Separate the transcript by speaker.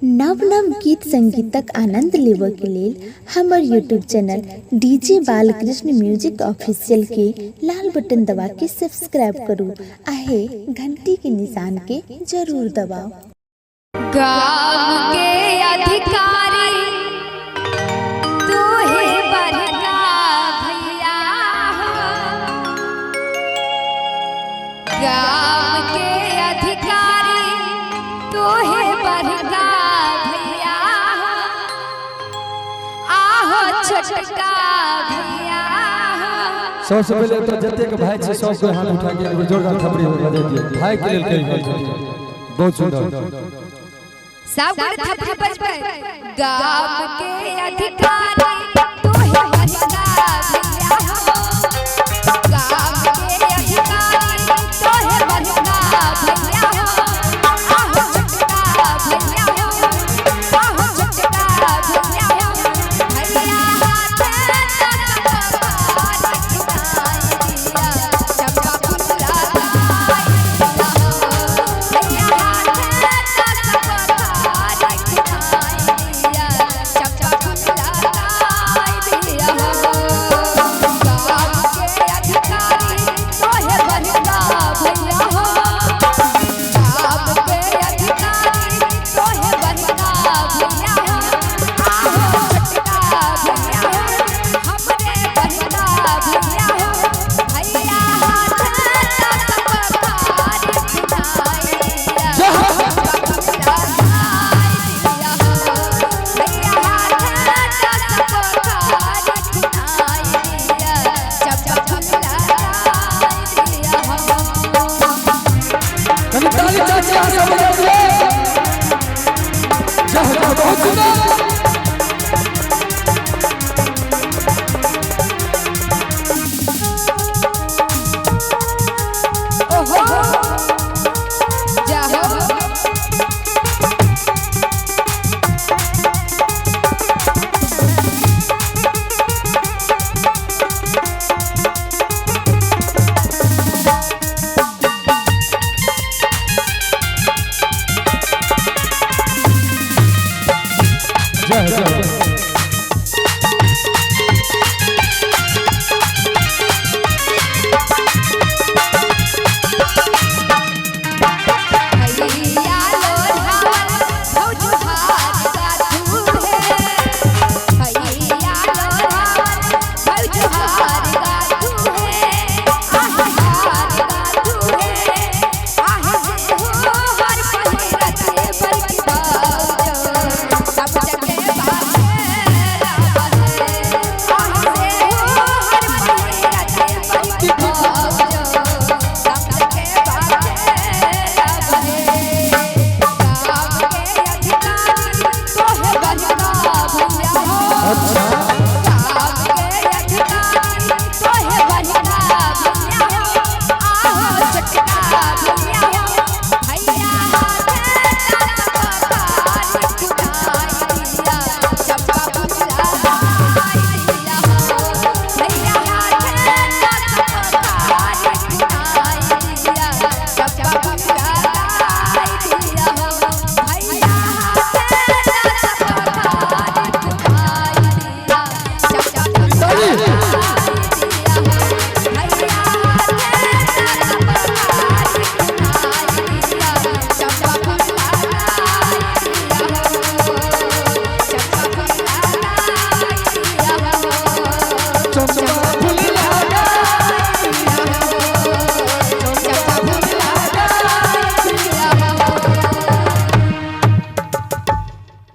Speaker 1: नव नव गीत संगीतक आनंद लेबऽ के लेल हमर YouTube channel DJ Balkrishna music official के लाल बटन दबा के सब्सक्राइब करू आहे घंटी के निशान के जरूर दबाओ।
Speaker 2: गाँव के अधिकारी तू ही बड़का भैया हो, गाँव के अधिकारी तू ही बड़का भैया हो, आहो छोटका भैया हो।
Speaker 3: सबसे पहले तो जते के भाई छै सबके हाथ उठा के एगो जोरदार थपड़ी हो बजा दिए भाई के लेल कही बहुत सुंदर
Speaker 2: सब थपड़ी बजबै। गाँव के अधिकारी तू ही बड़का भैया हो, गाँव के अधिकारी तू ही बड़का भैया हो, आहो छोटका भैया हो, आहो छोटका भैया हो। भैया हाथ चंपा फूल लगाई दिया हो,
Speaker 3: जय जय